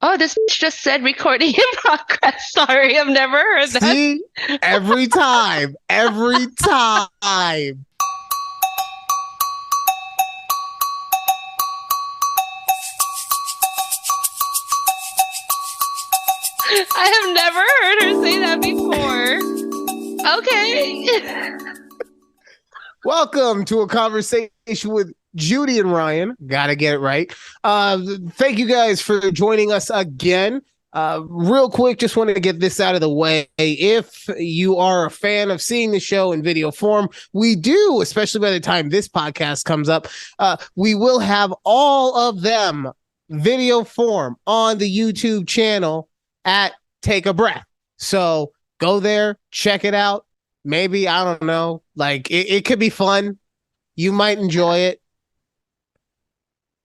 Oh, this just said recording in progress. Sorry, I've never heard that. See, every time. I have never heard her say that before. Okay. Welcome to a conversation with Judy and Ryan. Gotta get it right. Thank you guys for joining us again. Real quick, just wanted to get this out of the way. If you are a fan of seeing the show in video form, we do, especially by the time this podcast comes up, we will have all of them video form on the YouTube channel at Take a Breath. So go there, check it out. Maybe, I don't know, like it could be fun. You might enjoy it.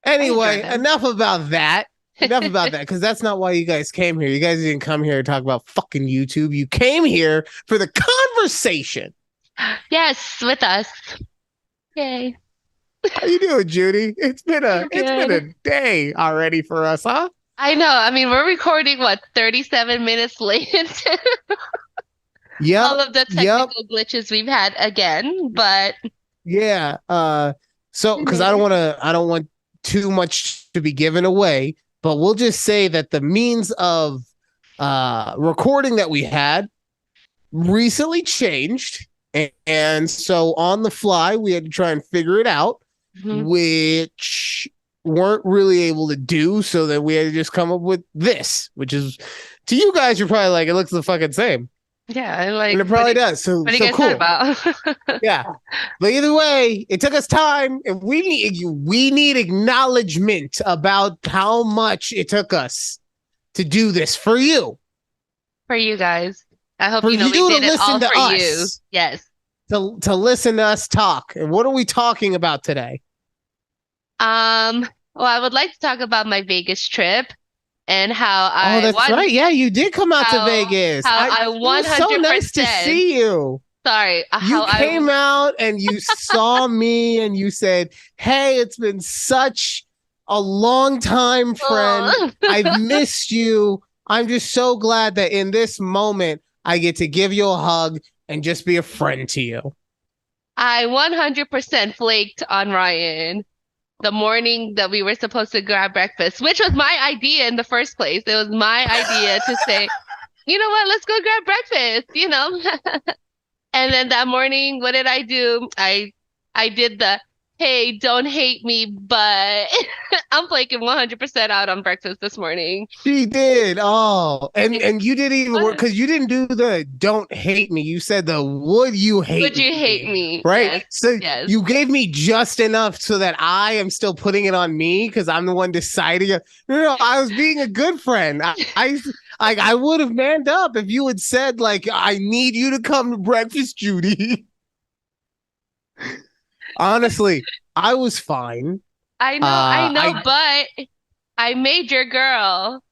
I enjoy Anyway, them. enough about that. Enough about that, because that's not why you guys came here. You guys didn't come here to talk about fucking YouTube. You came here for the conversation. Yes, with us. Yay. How you doing, Judy? I'm It's been a good. day already for us, huh? I know. I mean, we're recording what, 37 minutes late into Yep. all of the Yep. technical glitches we've had again, but Yeah. So we because made it. I don't want too much to be given away, but we'll just say that the means of recording that we had recently changed. And so on the fly, we had to try and figure it out, Mhm. which weren't really able to do. So that we had to just come up with this, which is to you guys, you're probably like, it looks the fucking same. Yeah, and And like, it probably does. what are you So guys talking cool. about? Yeah. But either way, it took us time, and we need acknowledgement about how much it took us to do this for you. For you guys. I hope For you know we you to did it listen all to for you. us. Yes. To listen to us talk. And what are we talking about today? Um, well, I would like to talk about my Vegas trip and Oh, that's right. Yeah, you did come out to Vegas. how I I It was so nice to 100% see you. sorry, You how I came out and you saw me and you said, "Hey, it's been such a long time, friend. oh, I've missed you. I'm just so glad that in this moment I get to give you a hug and just be a friend to you." I 100% flaked on Ryan the morning that we were supposed to grab breakfast, which was my idea in the first place. It was my idea to say, you know what, let's go grab breakfast. And then that morning, what did I do? I did the hey, don't hate me, but I'm flaking 100% out on breakfast this morning. She did. Oh, Like, and you didn't even work what? because you didn't do the "don't hate me." You said the "would you hate Would you hate me," me? right? Yes, So yes. you gave me just enough so that I am still putting it on me because I'm the one deciding. No, I was being a good friend. I would have manned up if you had said like, "I need you to come to breakfast, Judy." Honestly, I was fine. I I know, but I made your girl.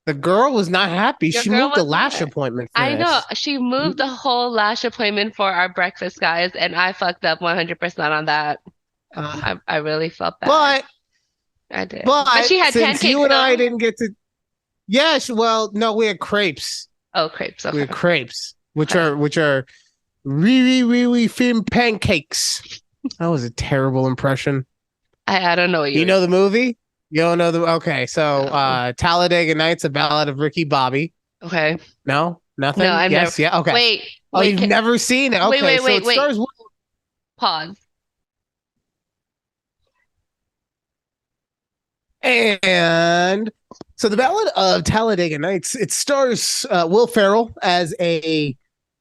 The girl was not happy. Your She girl moved the was lash not. appointment for I know. this. She moved the whole lash appointment for our breakfast, guys, and I fucked up 100% on that. Uh, I really felt bad. but I did. But but she had since you pancakes and I though. didn't get to, yes, well, no, we had crepes. Oh, crepes. We Okay. had crepes, Okay. which are really thin pancakes. That was a terrible impression. I don't know what Do you you were. know the movie? You don't know the okay. So No. Talladega Nights, a ballad of Ricky Bobby. Okay. No, No, nothing. I've never. Yes, yeah, okay. Wait, Oh, wait, you've never seen it? wait, Okay, wait, so wait, it wait. stars Pause. And so the Ballad of Talladega Nights, it stars Will Ferrell as a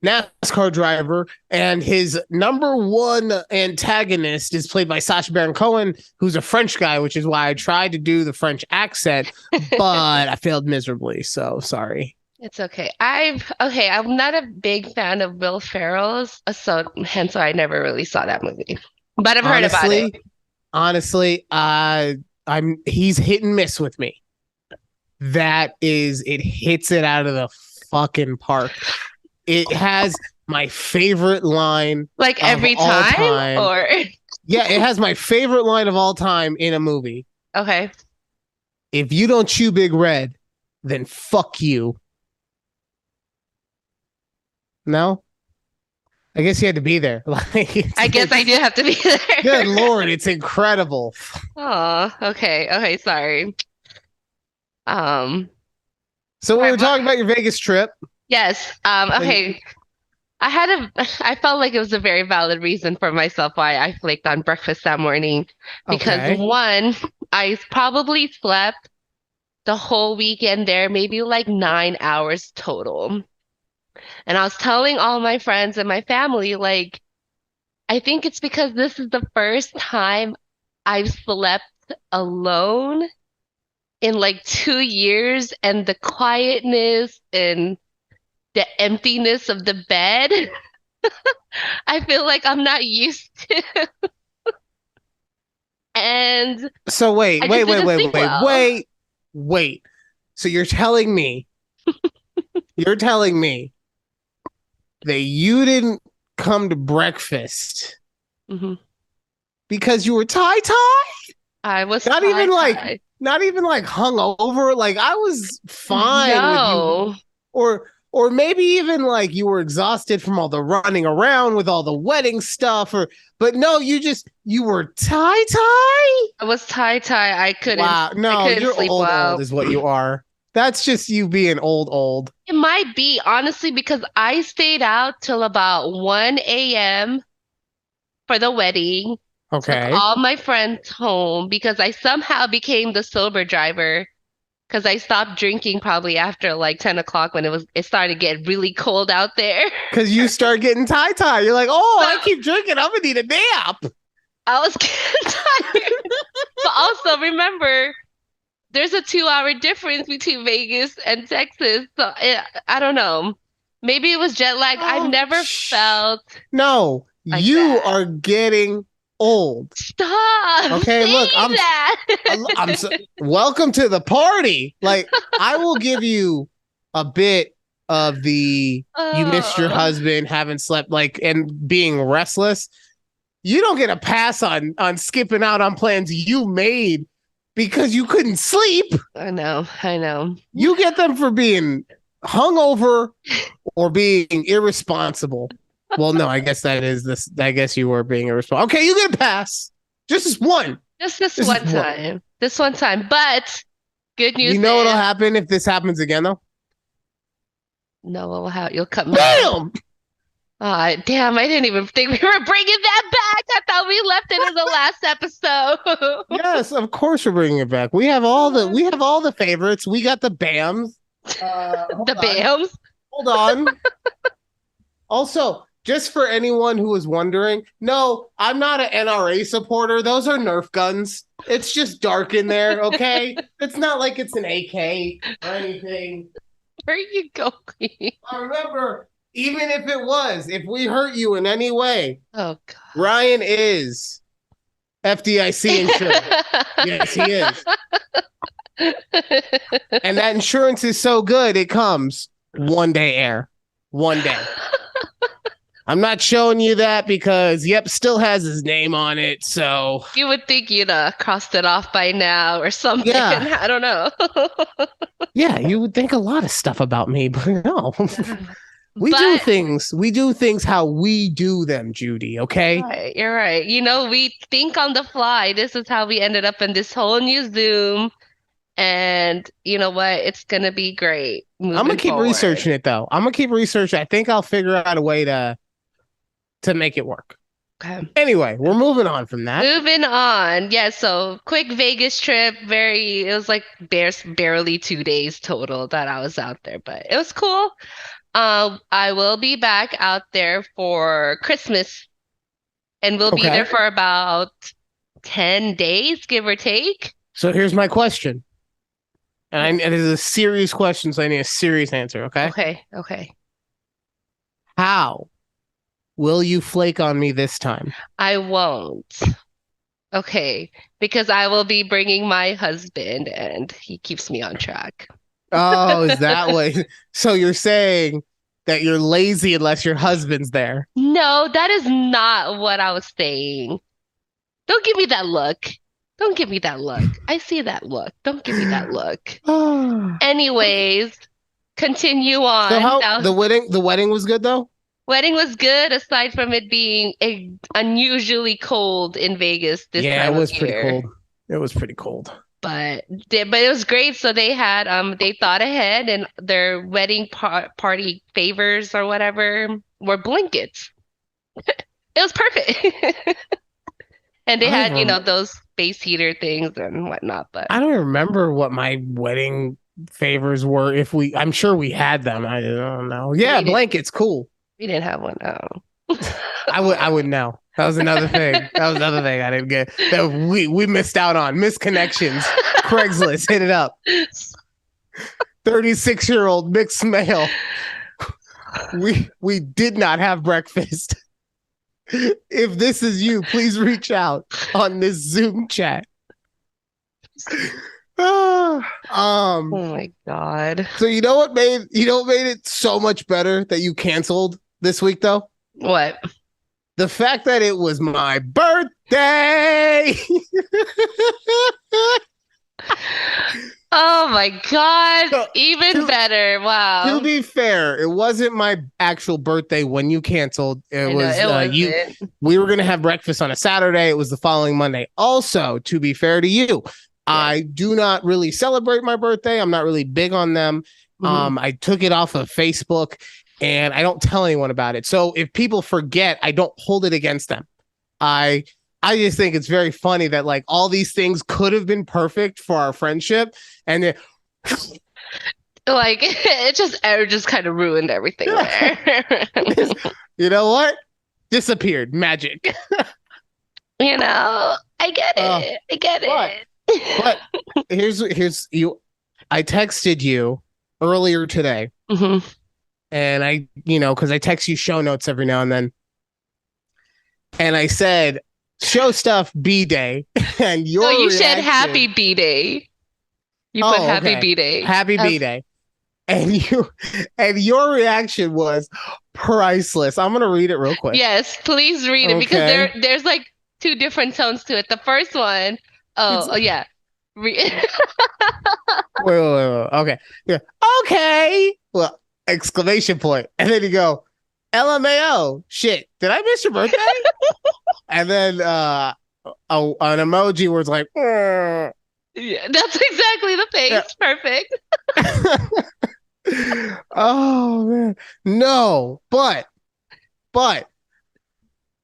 NASCAR driver, and his number one antagonist is played by Sacha Baron Cohen, who's a French guy, which is why I tried to do the French accent, but I failed miserably. So sorry. It's okay. I'm not a big fan of Will Ferrell's, so hence why I never really saw that movie. But I've heard about it. Honestly, honestly, I'm he's hit and miss with me. That is, it hits it out of the fucking park. It has my favorite line Like of every all time, time. or Yeah, it has my favorite line of all time in a movie. okay. If you don't chew Big Red, then fuck you. No? I guess you had to be there. Like I guess I do have to be good there. lord, it's incredible. Oh, okay. Okay, sorry. Um, So we all right, were talking about your Vegas trip. yes. And Okay. I felt like it was a very valid reason for myself why I flaked on breakfast that morning. Because okay. one, I probably slept the whole weekend there, maybe like 9 hours total. And I was telling all my friends and my family, like, I think it's because this is the first time I've slept alone in like 2 years, and the quietness and the emptiness of the bed, I feel like I'm not used to. And So wait, I wait, just wait, didn't wait, sleep wait, well. wait, wait. So you're telling me that you didn't come to breakfast Hmm. because you were tie-tie? I was Not even like tie-tie. not even like hungover. Like I was fine with you, No, or maybe even like you were exhausted from all the running around with all the wedding stuff, or but no, you were tie-tie? I was tie-tie. Wow. I No, couldn't you're sleep old well. is what you are. That's just you being old. It might be, honestly, because I stayed out till about 1 a.m. for the wedding, took Okay. all my friends home because I somehow became the sober driver because I stopped drinking probably after like 10 o'clock when it started to get really cold out there. Cause you start getting tie-tie. You're like, oh, So I keep drinking. I'm gonna need a nap. I was getting tired. But also remember, there's a 2 hour difference between Vegas and Texas. So I don't know. Maybe it was jet lag. I've Oh, never felt no, like you that. are getting old. Stop Okay, look, saying that. I'm so, welcome to the party. Like, I will give you a bit of the you missed your Oh, husband, haven't slept, like, and being restless. You don't get a pass on skipping out on plans you made because you couldn't sleep. I know, I know. You get them for being hungover or being irresponsible. Well, no, I guess that is this. I guess you were being irresponsible. Okay, you get a pass. Just this one. Just this This is one one. time. This one time. But good news You know what'll is, happen if this happens again, though? no, you'll cut me off. Bam! Damn, I didn't even think we were bringing that back. I thought we left it in the last episode. Yes, of course we're bringing it back. We have all the favorites. We got the Bams. The Hold on, BAMs. hold on. Also, just for anyone who was wondering, no, I'm not an NRA supporter. Those are Nerf guns. It's just dark in there, okay? It's not like it's an AK or anything. Where are you going? Remember, even if it was, if we hurt you in any way, Oh Ryan is FDIC insured. Yes, he is. And that insurance is so good, it comes one day air. One day. I'm not showing you that because, yep, still has his name on it. So, You would think you'd crossed it off by now or something. yeah. I don't know. Yeah, you would think a lot of stuff about me, but no. We do But things. We do things how we do them, Judy, okay? right, you're right. You know, we think on the fly. This is how we ended up in this whole new Zoom. And you know what? It's gonna be great I'm gonna moving keep forward. researching it though. I'm gonna keep researching. I think I'll figure out a way to make it work. Okay. Anyway, we're moving on from that. Moving on. Yeah, so quick Vegas trip. It was like barely 2 days total that I was out there, but it was cool. I will be back out there for Christmas, and we'll be there Okay. for about 10 days, give or take. So here's my question. And it is a serious question, so I need a serious answer, okay? Okay, okay. How will you flake on me this time? I won't. Okay, because I will be bringing my husband and he keeps me on track. Oh, is that what? So you're saying that you're lazy unless your husband's there? No, that is not what I was saying. Don't give me that look. Don't give me that look. I see that look. Don't give me that look. So Anyways, continue on. how Now, the wedding was good though? wedding was good aside from it being unusually cold in Vegas this Yeah, it time of was pretty year. cold. It was pretty cold. But it was great. So they had they thought ahead and their wedding party favors or whatever were blankets. It was perfect. And they I don't had, even those space heater things and whatnot, but I don't remember what my wedding favors were. If I'm sure we had them. I don't know. Yeah, we didn't blankets, cool. we didn't have one. Oh. I would know. That was another thing. That was another thing I didn't get. That we missed out on. Missed connections. Craigslist, hit it up. 36-year-old mixed male. We did not have breakfast. If this is you, please reach out on this Zoom chat. Oh my God. So you know what made it so much better that you canceled this week though? What? The fact that it was my birthday. Oh my God. So, Even to, better. to Wow. be fair, it wasn't my actual birthday when you canceled. It I know was it you. wasn't. We were gonna have breakfast on a Saturday. It was the following Monday. Also, to be fair to you, Yeah. I do not really celebrate my birthday. I'm not really big on them. Mhm. I took it off of Facebook and I don't tell anyone about it. So if people forget, I don't hold it against them. I I just think it's very funny that like all these things could have been perfect for our friendship, and then Like it just kind of ruined everything there. you know what? Disappeared. Magic. I get Uh, it. I get but it. but here's you. I texted you earlier today, Hmm. and because I text you show notes every now and then, and I said show stuff B day, and No, your you said happy reaction. B day. You put Oh, happy okay. B day. Happy B day. And your reaction was priceless. I'm gonna read it real quick. Yes, please read it because Okay. there's like two different tones to it. The first one, It's oh yeah. Re wait. Okay. Yeah. Okay. Well, exclamation point. And then you go, LMAO. Shit. Did I miss your birthday? And then an emoji where it's like, Yeah, that's exactly the yeah. face. Perfect. Oh man. No, but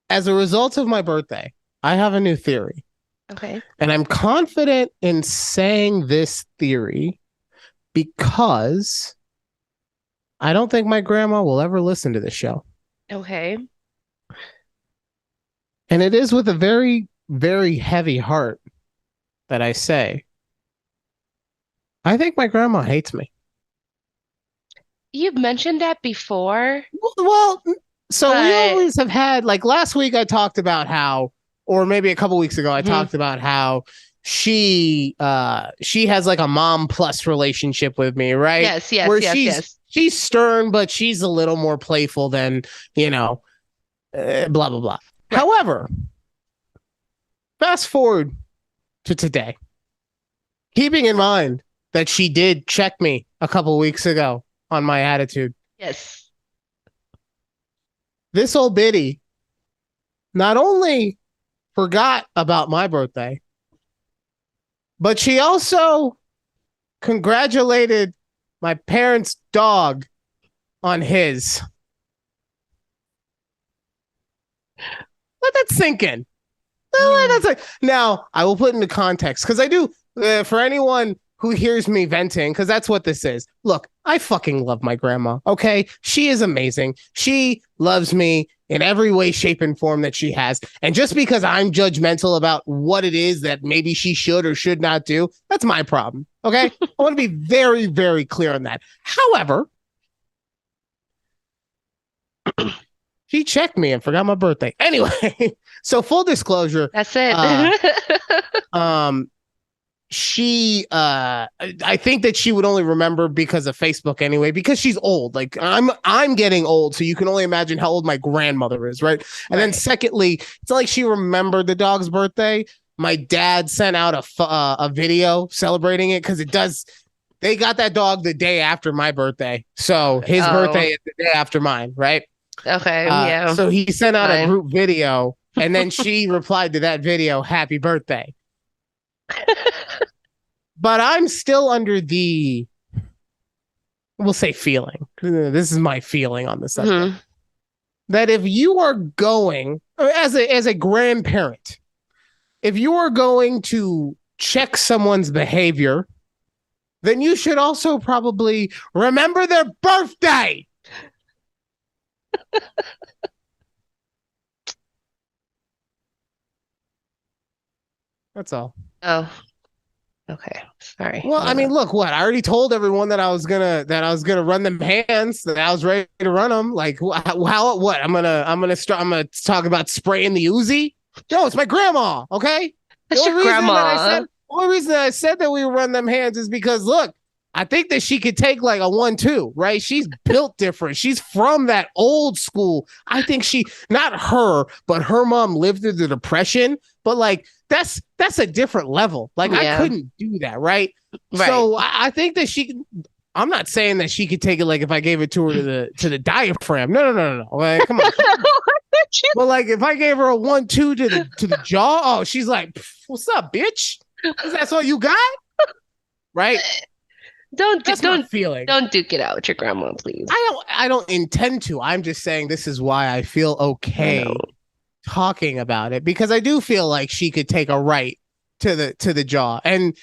as a result of my birthday, I have a new theory. Okay. And I'm confident in saying this theory because I don't think my grandma will ever listen to this show. Okay. And it is with a very, very heavy heart that I say, I think my grandma hates me. You've mentioned that before, Well, so we but always have had, like last week, I talked about how, or maybe a couple weeks ago, I mhm. talked about how she has like a mom plus relationship with me, right? Yes, yes, Where yes, she's yes. she's stern, but she's a little more playful than you know, blah blah blah. Right. However, fast forward to today, keeping in mind that she did check me a couple weeks ago on my attitude. Yes. This old biddy not only forgot about my birthday, but she also congratulated my parents' dog on his. Let that sink in. Now, I will put into context because I do, for anyone who hears me venting, because that's what this is. Look, I fucking love my grandma. Okay. She is amazing. She loves me in every way, shape, and form that she has. And just because I'm judgmental about what it is that maybe she should or should not do, that's my problem. Okay. I want to be very, very clear on that. However, she checked me and forgot my birthday. Anyway, so full disclosure, That's it. uh, um, she I think that she would only remember because of Facebook anyway, because she's old. Like I'm getting old, so you can only imagine how old my grandmother is, right? And then Right. secondly, it's not like she remembered the dog's birthday. my dad sent out a video celebrating it because they got that dog the day after my birthday. So his birthday is the day after mine, right? Okay, yeah. So he sent out a Fine. group video, and then she replied to that video, "Happy birthday." But I'm still under the, we'll say, feeling. This is my feeling on the subject. Mhm. That if you are going as a grandparent, if you are going to check someone's behavior, then you should also probably remember their birthday. That's all. Oh, okay. Sorry. Well, I mean, look, what I already told everyone that I was gonna run them hands, that I was ready to run them. Like, how what? I'm gonna talk about spraying the Uzi. No, it's my grandma. Okay. That's your grandma. The only reason that I said that we would run them hands is because look, I think that she could take like a 1-2, right? She's built different. She's from that old school. I think not her, but her mom lived through the Depression. But like that's a different level. Like I couldn't do that, right? So I think that I'm not saying that she could take it like if I gave it to her to the diaphragm. No. Like, come on. Well, like if I gave her a 1-2 to the jaw, oh, she's like, "What's up, bitch? That's all you got?" Right? Don't feeling. Don't duke it out with your grandma, please. I don't intend to. I'm just saying this is why I feel okay talking about it, because I do feel like she could take a right to the jaw. And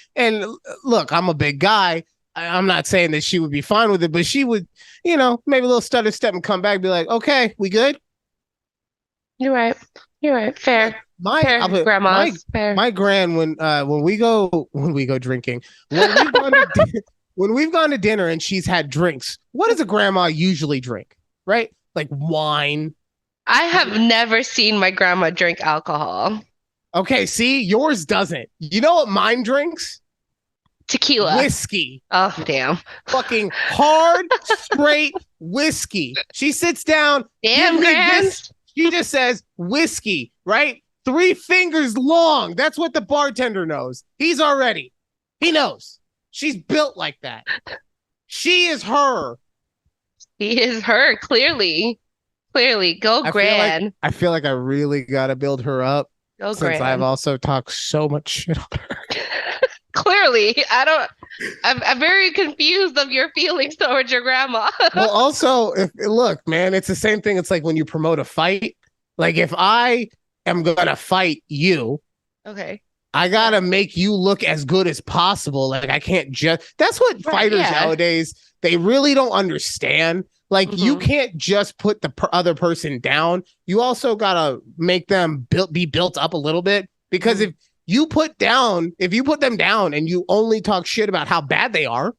look, I'm a big guy. I'm not saying that she would be fine with it, but she would, maybe a little stutter step and come back and be like, "Okay, we good?" You're right. Fair. Fair. My grand, when we go drinking, when we've gone to dinner and she's had drinks, what does a grandma usually drink? Right? Like wine. I have never seen my grandma drink alcohol. Okay, see, yours doesn't. You know what mine drinks? Tequila. Whiskey. Oh, damn. Fucking hard, straight whiskey. She sits down. Damn, Grand. She just says whiskey, right? 3 fingers long. That's what the bartender knows. He knows. She's built like that. She is her. He is her, clearly. Go Gran. I feel like I really got to build her up. Go since Gran. I've also talked so much shit on her. Clearly. I'm very confused of your feelings towards your grandma. Well, also, look, man, it's the same thing. It's like when you promote a fight. Like if I am going to fight you. Okay. I gotta make you look as good as possible. Like I can't just. That's what fighters nowadays, they really don't understand. Like you can't just put the other person down. You also gotta make them be built up a little bit. Because if you put them down and you only talk shit about how bad they are,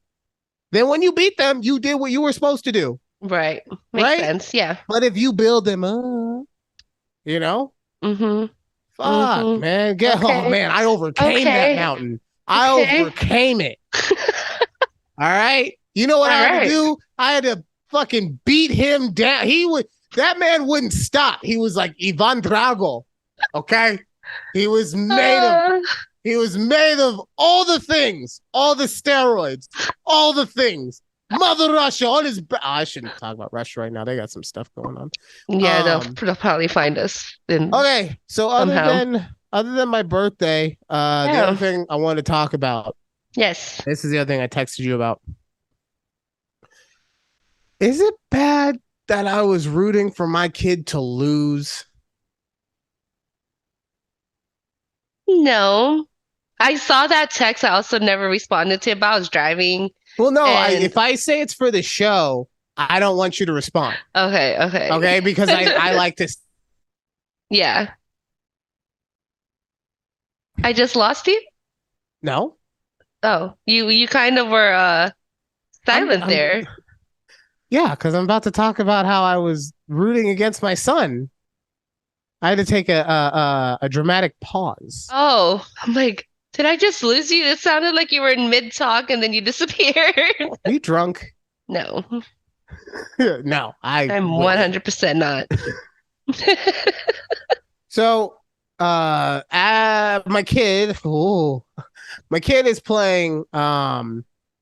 then when you beat them, you did what you were supposed to do. Right. Makes sense. Yeah. But if you build them up, Fuck, man. Oh, man. I overcame that mountain. I overcame it. All right. You know what I had to do? I had to fucking beat him down. That man wouldn't stop. He was like Ivan Drago. Okay. He was made of all the things, all the steroids, all the things. Mother Russia on his I shouldn't talk about Russia right now. They got some stuff going on. Yeah, they'll probably find us. Okay, so other than my birthday, the other thing I wanted to talk about. Yes. This is the other thing I texted you about. Is it bad that I was rooting for my kid to lose? No. I saw that text. I also never responded to it, but I was driving. Well, no, if I say it's for the show, I don't want you to respond. Okay. Because I like to. Yeah. I just lost you? No. Oh, you kind of were silent there. Yeah, because I'm about to talk about how I was rooting against my son. I had to take a dramatic pause. Oh, I'm like, did I just lose you? It sounded like you were in mid-talk and then you disappeared. Are you drunk? No. No, I'm 100% not. So, my kid, my kid is playing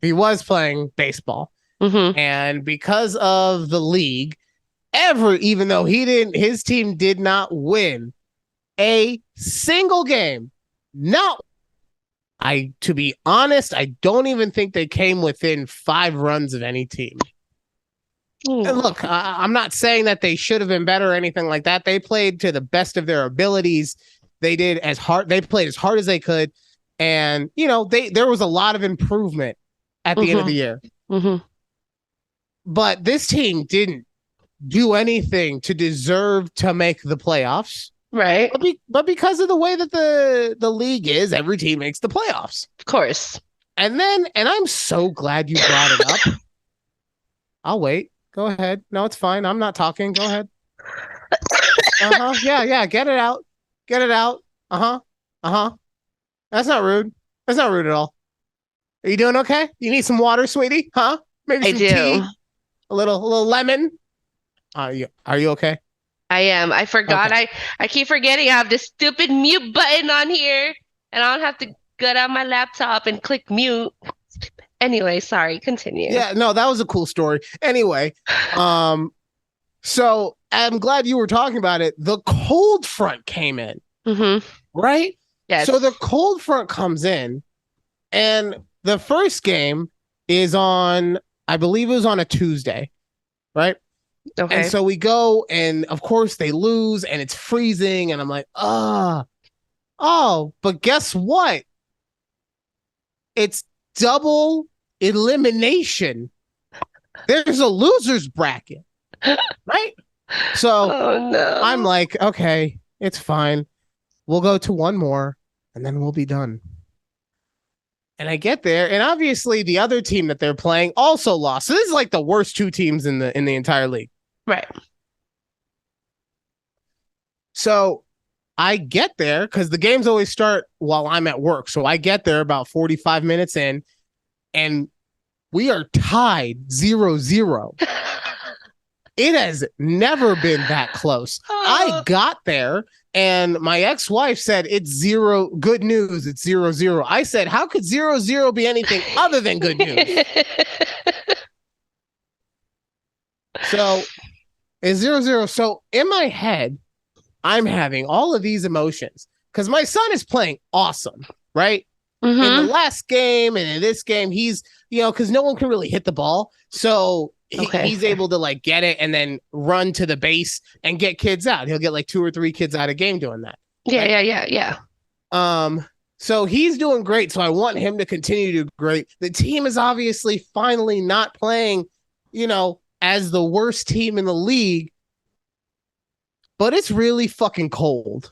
he was playing baseball, Mm-hmm. and because of the league, even though his team did not win a single game. Not to be honest, I don't even think they came within 5 runs of any team. And look, I'm not saying that they should have been better or anything like that. They played to the best of their abilities. They played as hard as they could. And, there was a lot of improvement at the end of the year. Mm-hmm. But this team didn't do anything to deserve to make the playoffs. Right. But because of the way that the league is, every team makes the playoffs. Of course. And I'm so glad you brought it up. I'll wait. Go ahead. No, it's fine. I'm not talking. Go ahead. Uh-huh. Yeah. Get it out. Get it out. Uh-huh. Uh-huh. That's not rude. That's not rude at all. Are you doing okay? You need some water, sweetie? Huh? Maybe some tea? A little lemon? Are you okay? I am. I forgot. Okay. I keep forgetting I have this stupid mute button on here, and I don't have to get on my laptop and click mute. Anyway, sorry, continue. Yeah, no, that was a cool story. Anyway, so I'm glad you were talking about it. The cold front came in, right? Yes. So the cold front comes in, and the first game is on, I believe it was on a Tuesday, right? Okay. And so we go, and of course they lose, and it's freezing, and I'm like, oh, but guess what? It's double elimination. There's a loser's bracket, right? So no. I'm like, okay, it's fine. We'll go to one more, and then we'll be done. And I get there, and obviously the other team that they're playing also lost. So this is like the worst 2 teams in the entire league. Right. So I get there because the games always start while I'm at work. So I get there about 45 minutes in, and we are tied 0-0. It has never been that close. I got there, and my ex-wife said it's 0. Good news. It's 0-0. I said, how could 0-0 be anything other than good news? So it's 0-0. So in my head, I'm having all of these emotions because my son is playing awesome, right? In the last game and in this game, he's, because no one can really hit the ball. So he's able to like get it and then run to the base and get kids out. He'll get like 2 or 3 kids out a game doing that. Yeah, right? Yeah. So he's doing great. So I want him to continue to do great. The team is obviously finally not playing, as the worst team in the league, but it's really fucking cold.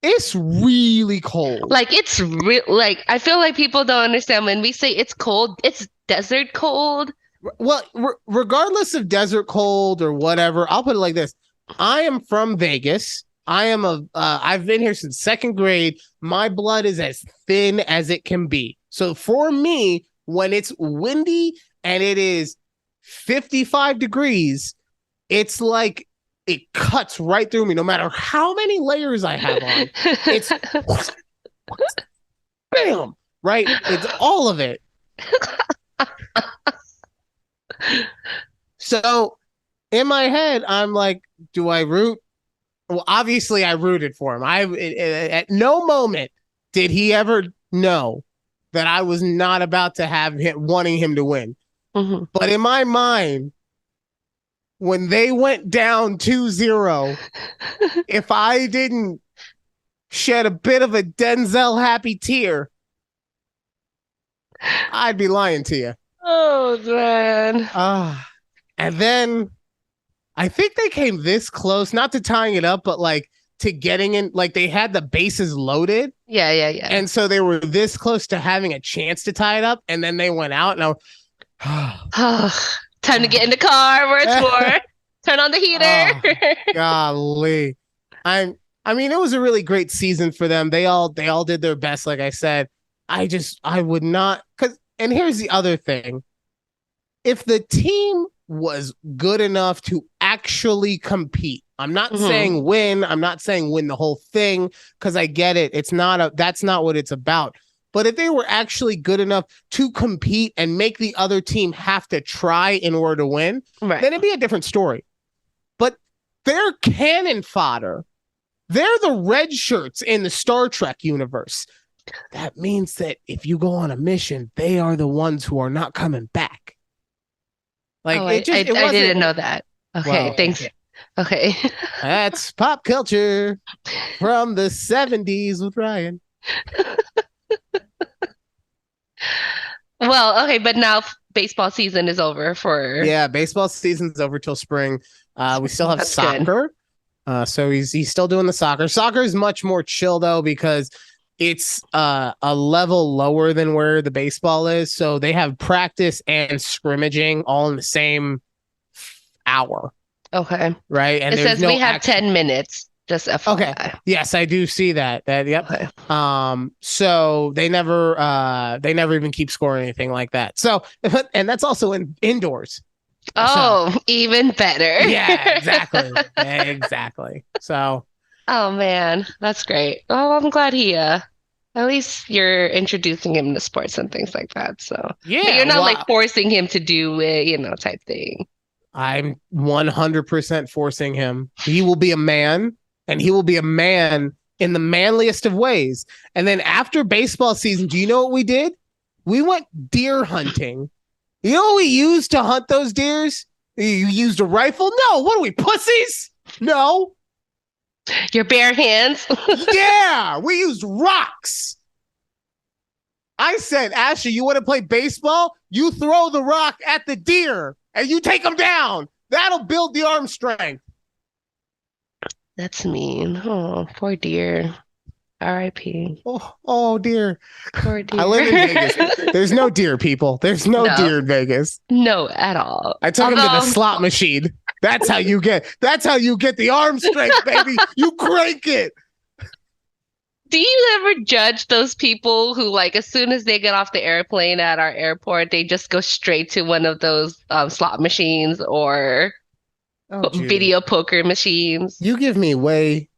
It's really cold. Like it's real. Like I feel like people don't understand when we say it's cold. It's desert cold. Well, regardless of desert cold or whatever, I'll put it like this: I am from Vegas. I've been here since 2nd grade. My blood is as thin as it can be. So for me, when it's windy and it is 55 degrees, it's like it cuts right through me no matter how many layers I have on. It's bam, right? It's all of it. So in my head, I'm like, do I root? Well, obviously I rooted for him. At no moment did he ever know that I was not about to have him wanting him to win. But in my mind, when they went down 2-0, if I didn't shed a bit of a Denzel happy tear, I'd be lying to you. Oh, man. And then I think they came this close, not to tying it up, but like to getting in, like they had the bases loaded. Yeah. And so they were this close to having a chance to tie it up. And then they went out, and time to get in the car where it's warm. Turn on the heater. Golly. I mean, it was a really great season for them. They all did their best, like I said. I would not, and here's the other thing. If the team was good enough to actually compete, I'm not Hmm. saying win. I'm not saying win the whole thing because I get it. That's not what it's about. But if they were actually good enough to compete and make the other team have to try in order to win, Right. then it'd be a different story. But they're cannon fodder. They're the red shirts in the Star Trek universe. That means that if you go on a mission, they are the ones who are not coming back. Like Oh, it just it I wasn't didn't know that. Okay, well, thanks. Okay. that's pop culture from the 70s with Ryan. Well, okay, but now baseball season is over for Yeah, baseball season's over till spring. We still have that's good. soccer. So he's still doing the soccer. Soccer is much more chill though because it's a level lower than where the baseball is. So they have practice and scrimmaging all in the same hour, Okay. right? And It there's says we no have action. 10 minutes, just Okay. FYI. Yes, I do see that. That yep. Okay. So they never even keep scoring anything like that. So and that's also in indoors. So Oh, even better. yeah, exactly. Exactly. So Oh man, that's great. Oh, I'm glad he at least you're introducing him to sports and things like that. So, but yeah, you're not like well, forcing him to do it, type thing. I'm 100% forcing him. He will be a man, and he will be a man in the manliest of ways. And then after baseball season, do you know what we did? We went deer hunting. You know what we used to hunt those deers? You used a rifle? No. What are we, pussies? No. Your bare hands. Yeah, we used rocks. I said, Ashley, you want to play baseball? You throw the rock at the deer and you take them down. That'll build the arm strength. That's mean. Oh, poor dear. R.I.P. Oh dear. Poor I dear. live in Vegas. There's no deer, people. There's no No, deer in Vegas. no, at all. I took him to the Although, slot machine. That's how you get the arm strength, baby. You crank it. do you ever judge those people who, like, as soon as they get off the airplane at our airport, they just go straight to one of those slot machines or Oh, Judy. video poker machines? You give me way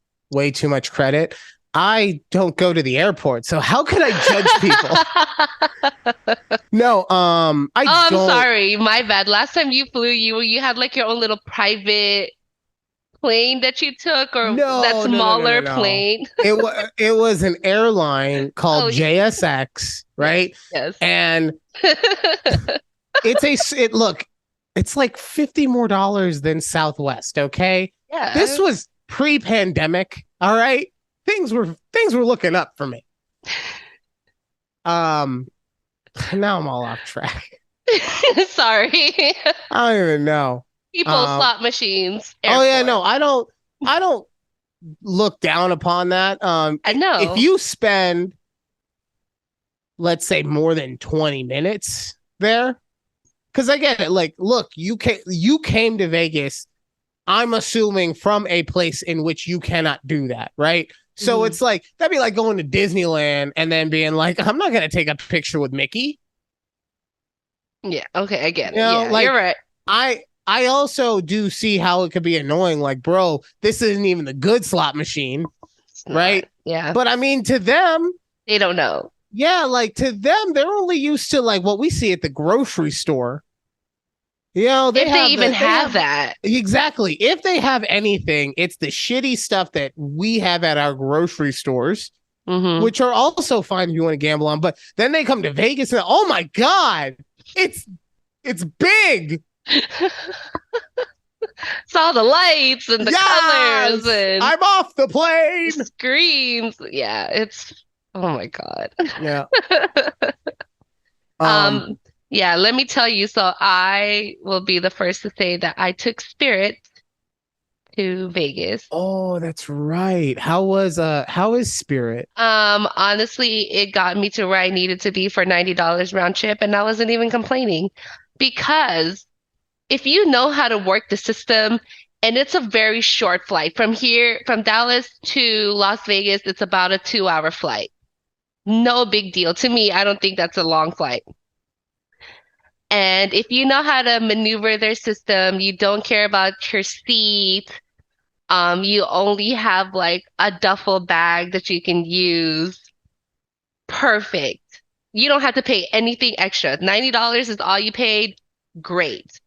too much credit. I don't go to the airport, so how could I judge people? No, I Oh, I'm don't. sorry. My bad. Last time you flew, you had like your own little private plane that you took, or that No, no, no, no, no, smaller no. plane. It was an airline called Oh, JSX, yes, right? yes. And look, it's like $50 more than Southwest, okay? This Yeah. was pre-pandemic, all right? Things were looking up for me. Um now I'm all off track. Sorry. I don't even know. People, Um slot machines, oh yeah, airport. no, I don't look down upon that. I If know. you spend, let's say, more than 20 minutes there, because I get it. Like, look, you came to Vegas. I'm assuming from a place in which you cannot do that, right? So Mhm. it's like that'd be like going to Disneyland and then being like, I'm not gonna take a picture with Mickey. Yeah, okay, I get You it. know, Yeah, you're like right. I also do see how it could be annoying. Like, bro, this isn't even the good slot machine, It's not. right? Yeah, But I mean, to them, they don't know. yeah, like to them, they're only used to like what we see at the grocery store. You know, If they even have that. exactly. If they have anything, it's the shitty stuff that we have at our grocery stores, Hmm. which are also fine if you want to gamble on. But then they come to Vegas and oh my god, it's it's big. Saw the lights and the colors Yes, and I'm off the the plane. screens. Yeah, it's oh my God. Yeah. Um. Um, yeah, let me tell you. So I will be the first to say that I took Spirit to Vegas. Oh, that's right. How is Spirit? Honestly, it got me to where I needed to be for $90 round trip, and I wasn't even complaining because if you know how to work the system, and it's a very short flight from here, from Dallas to Las Vegas, it's about a 2 hour flight. No big deal. To me, I don't think that's a long flight. And if you know how to maneuver their system, you don't care about your seat, You only have like a duffel bag that you can use. Perfect. You don't have to pay anything extra. $90 is all you paid. Great.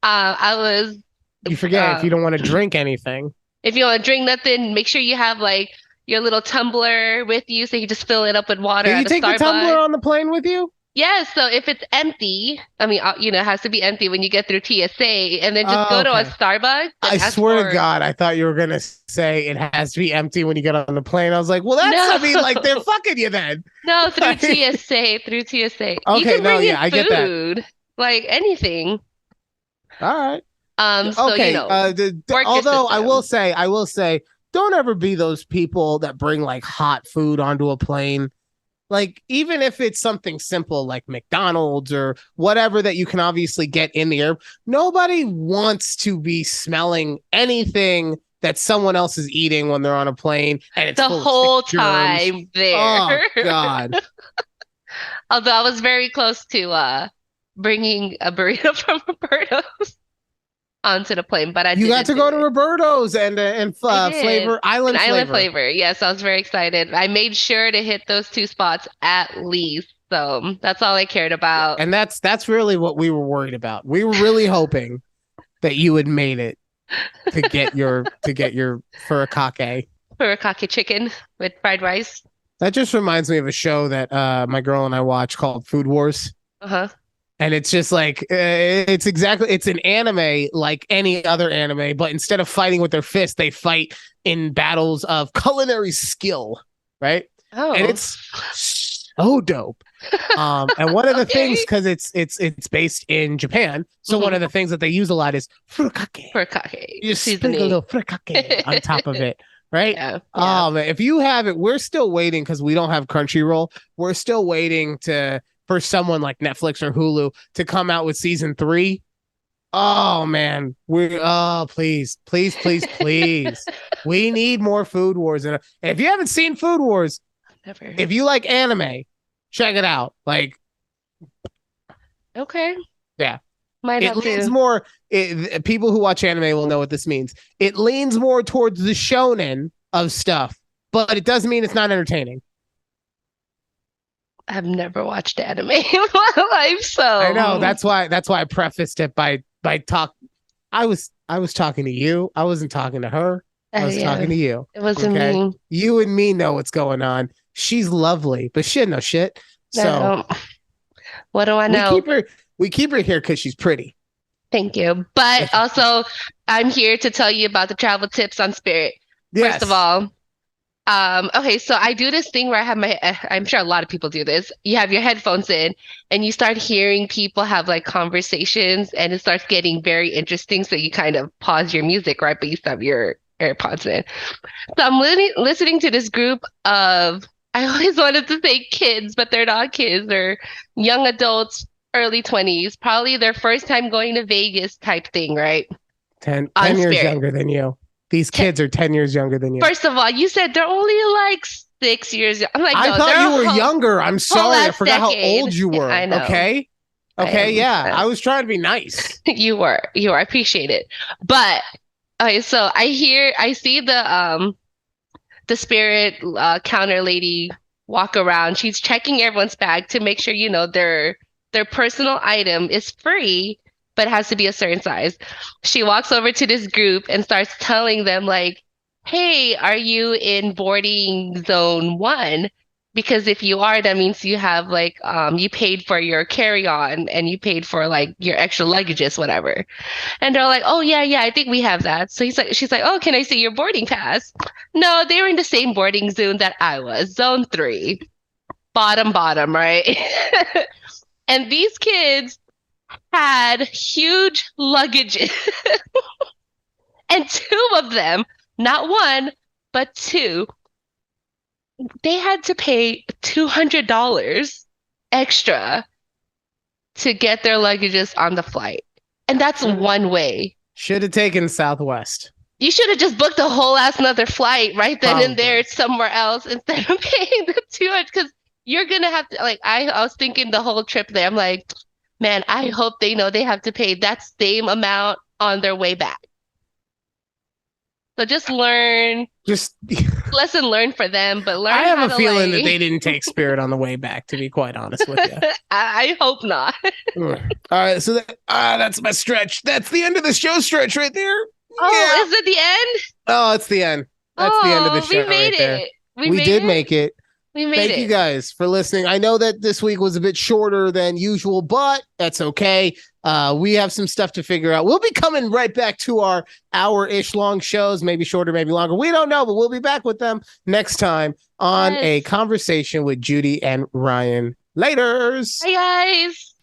I was You forget if you um don't want to drink anything. if you want to drink nothing, make sure you have like your little tumbler with you so you can just fill it up with water Did you at a take the tumbler Starbucks. on the plane with you? Yeah, so if it's empty, I mean, it has to be empty when you get through TSA, and then just Oh, go to a okay. Starbucks and I ask swear to for God, I thought you were gonna say it has to be empty when you get on the plane. I was like, well, that's, no, I mean, like they're fucking you then. no, Like, through TSA. You okay, can no, bring in yeah, I get that. food, like anything. All right. So Okay. work your Although system. I will say, don't ever be those people that bring like hot food onto a plane. Like, even if it's something simple like McDonald's or whatever that you can obviously get in the air, nobody wants to be smelling anything that someone else is eating when they're on a plane and it's The full of sick whole germs. time there. Oh, God. Although I was very close to bringing a burrito from Roberto's onto the plane, but I You got didn't to do go to it. Roberto's I did. flavor, An island island flavor. flavor. Yes, I was very excited. I made sure to hit those two spots at least. So that's all I cared about And that's really what we were worried about. We were really hoping that you had made it to get your furikake. for a cocky chicken with fried rice. That just reminds me of a show that my girl and I watch called Food Wars. Uh-huh. And it's just like it's an anime like any other anime, but instead of fighting with their fists, they fight in battles of culinary skill, right? And Oh, it's so dope. And one of the things, okay. because it's based in Japan, so one Hmm. of the things that they use a lot is furikake. For a cocky You just sprinkle a seasoning. little furikake on top of it, right? Yeah, yeah. Man, if you have it, we're still waiting because we don't have Crunchyroll. We're still waiting to for someone like Netflix or Hulu to come out with season 3. Oh man, please, please, please, please. We need more Food Wars. And if you haven't seen Food Wars, Never. if you like anime, check it out. Like, Okay. yeah, Might it have leans to. more. People who watch anime will know what this means. It leans more towards the shonen of stuff, but it doesn't mean it's not entertaining. I've never watched anime in my life, I so know that's why I prefaced it by talk. I was talking to you. I wasn't talking to her. I was yeah, talking to you. it wasn't Okay, me. you and me know what's going on. She's lovely, but she had no shit. So No. What do I we know? keep her we keep her here because she's pretty. Thank you. But That's, also, I'm here to tell you about the travel tips on Spirit. First of yes, all, okay, so I do this thing where I have I'm sure a lot of people do this. You have your headphones in and you start hearing people have like conversations and it starts getting very interesting. So you kind of pause your music, right? But you still have your AirPods in. So I'm listening to this group of, I always wanted to say kids, but they're not kids. They're young adults, early 20s, probably their first time going to Vegas type thing, right? 10, On 10 years Spirit. younger than you. These Te- kids are 10 years younger than you. First of all, you said they're only like 6 years. I'm like, I no, thought they're you a were whole, younger. I'm whole sorry. I last forgot how old decade. you Yeah, were. I know. Okay. I Okay. am. Yeah. I was trying to be nice. You were. I appreciate it. But okay, so I see the Spirit counter lady walk around. She's checking everyone's bag to make sure, their personal item is free, but has to be a certain size. She walks over to this group and starts telling them like, "Hey, are you in boarding zone 1? Because if you are, that means you have like you paid for your carry-on and you paid for like your extra luggages, whatever." And they're like, "Oh yeah, yeah, I think we have that." So she's like, "Oh, can I see your boarding pass?" No, they were in the same boarding zone that I was, zone 3, bottom, right? And these kids had huge luggages, and two of them, not one, but two, they had to pay $200 extra to get their luggages on the flight. And that's Should one way. should have taken Southwest. You should have just booked a whole ass another flight right then and there Probably. somewhere else instead of paying the 200 because you're gonna have to like I was thinking the whole trip there. I'm like, man, I hope they know they have to pay that same amount on their way back. So just learn, Just lesson learned for them, but I learn have how a to feeling that like. they didn't take Spirit on the way back, to be quite honest with you. I hope not. All right, so that's my stretch. That's the end of the show stretch right there. Oh, Yeah. is it the end? Oh, it's the end. That's the end of the Oh, we show made right there. it. We We made did it. make it. We made Thank you it. guys for listening. I know that this week was a bit shorter than usual, but that's okay. We have some stuff to figure out. We'll be coming right back to our hour-ish long shows, maybe shorter, maybe longer. We don't know, but we'll be back with them next time on Yes. a conversation with Judy and Ryan. Laters. Hi guys.